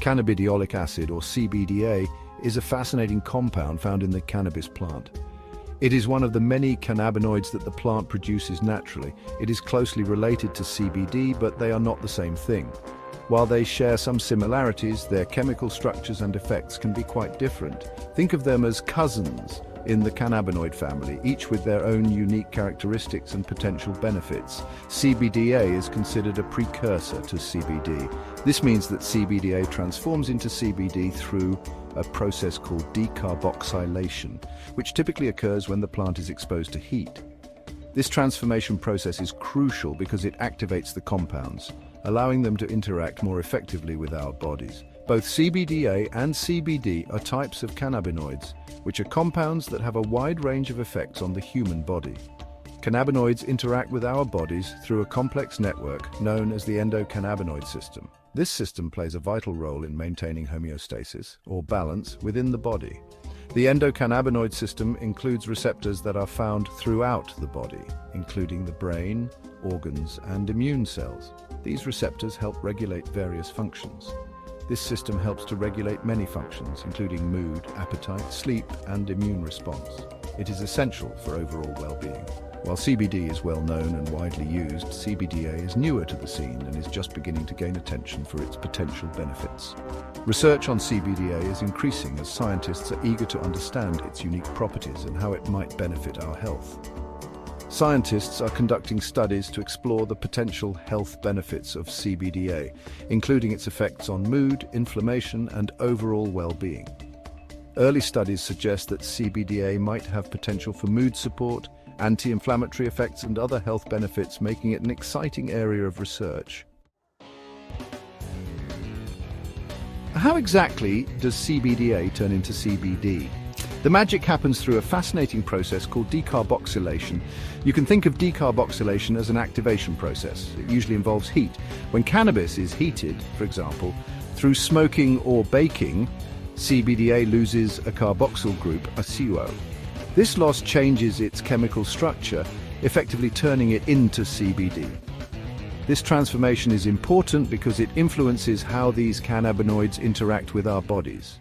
Cannabidiolic acid, or CBDA, is a fascinating compound found in the cannabis plant. It is one of the many cannabinoids that the plant produces naturally. It is closely related to CBD, but they are not the same thing. While they share some similarities, their chemical structures and effects can be quite different. Think of them as cousins in the cannabinoid family, each with their own unique characteristics and potential benefits. CBDA is considered a precursor to CBD. This means that CBDA transforms into CBD through a process called decarboxylation, which typically occurs when the plant is exposed to heat. This transformation process is crucial because it activates the compounds, allowing them to interact more effectively with our bodies. Both CBDA and CBD are types of cannabinoids, which are compounds that have a wide range of effects on the human body. Cannabinoids interact with our bodies through a complex network known as the endocannabinoid system. This system plays a vital role in maintaining homeostasis, or balance, within the body. The endocannabinoid system includes receptors that are found throughout the body, including the brain, organs, and immune cells. These receptors help regulate various functions. This system helps to regulate many functions, including mood, appetite, sleep, and immune response. It is essential for overall well-being. While CBD is well known and widely used, CBDA is newer to the scene and is just beginning to gain attention for its potential benefits. Research on CBDA is increasing as scientists are eager to understand its unique properties and how it might benefit our health. Scientists are conducting studies to explore the potential health benefits of CBDA, including its effects on mood, inflammation, and overall well-being. Early studies suggest that CBDA might have potential for mood support, anti-inflammatory effects, and other health benefits, making it an exciting area of research. How exactly does CBDA turn into CBD? The magic happens through a fascinating process called decarboxylation. You can think of decarboxylation as an activation process. It usually involves heat. When cannabis is heated, for example, through smoking or baking, CBDA loses a carboxyl group, a CO. This loss changes its chemical structure, effectively turning it into CBD. This transformation is important because it influences how these cannabinoids interact with our bodies.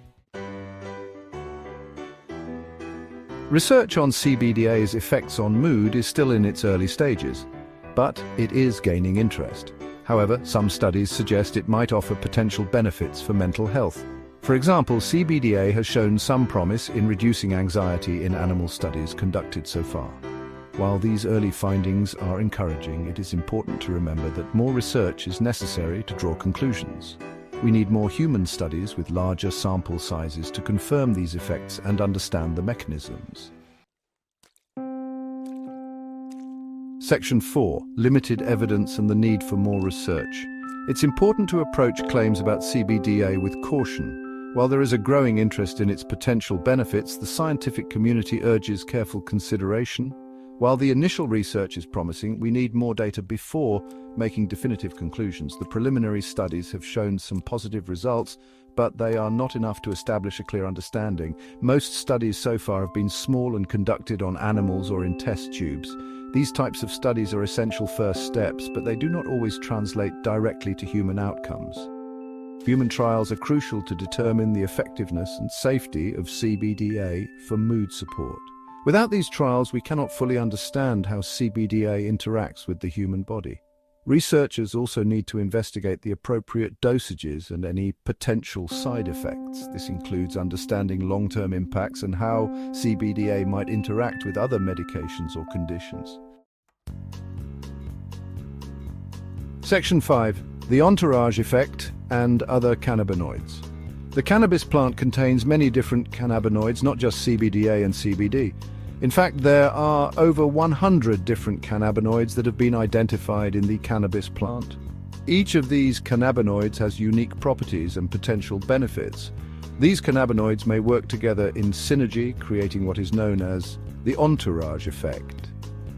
Research on CBDA's effects on mood is still in its early stages, but it is gaining interest. However, some studies suggest it might offer potential benefits for mental health. For example, CBDA has shown some promise in reducing anxiety in animal studies conducted so far. While these early findings are encouraging, it is important to remember that more research is necessary to draw conclusions. We need more human studies with larger sample sizes to confirm these effects and understand the mechanisms. Section 4. Limited evidence and the need for more research. It's important to approach claims about CBDA with caution. While there is a growing interest in its potential benefits, the scientific community urges careful consideration. While the initial research is promising, we need more data before making definitive conclusions. The preliminary studies have shown some positive results, but they are not enough to establish a clear understanding. Most studies so far have been small and conducted on animals or in test tubes. These types of studies are essential first steps, but they do not always translate directly to human outcomes. Human trials are crucial to determine the effectiveness and safety of CBDA for mood support. Without these trials, we cannot fully understand how CBDA interacts with the human body. Researchers also need to investigate the appropriate dosages and any potential side effects. This includes understanding long-term impacts and how CBDA might interact with other medications or conditions. Section 5. The entourage effect and other cannabinoids. The cannabis plant contains many different cannabinoids, not just CBDA and CBD. In fact, there are over 100 different cannabinoids that have been identified in the cannabis plant. Each of these cannabinoids has unique properties and potential benefits. These cannabinoids may work together in synergy, creating what is known as the entourage effect.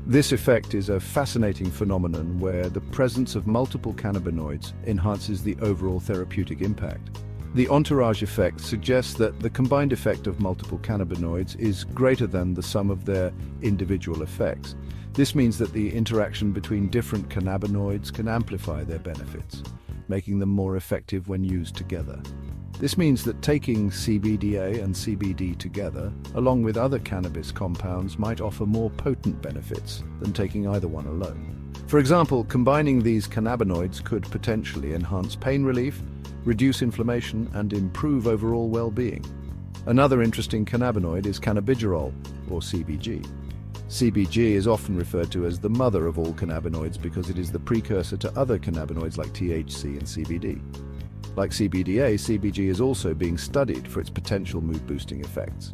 This effect is a fascinating phenomenon where the presence of multiple cannabinoids enhances the overall therapeutic impact. The entourage effect suggests that the combined effect of multiple cannabinoids is greater than the sum of their individual effects. This means that the interaction between different cannabinoids can amplify their benefits, making them more effective when used together. This means that taking CBDA and CBD together, along with other cannabis compounds, might offer more potent benefits than taking either one alone. For example, combining these cannabinoids could potentially enhance pain relief, reduce inflammation, and improve overall well-being. Another interesting cannabinoid is cannabidiol, or CBG. CBG is often referred to as the mother of all cannabinoids because it is the precursor to other cannabinoids like THC and CBD. Like CBDA, CBG is also being studied for its potential mood-boosting effects.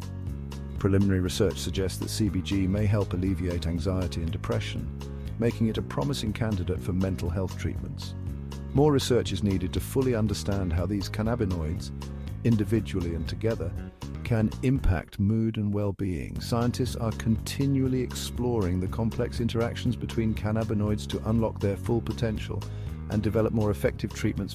Preliminary research suggests that CBG may help alleviate anxiety and depression, making it a promising candidate for mental health treatments. More research is needed to fully understand how these cannabinoids, individually and together, can impact mood and well-being. Scientists are continually exploring the complex interactions between cannabinoids to unlock their full potential and develop more effective treatments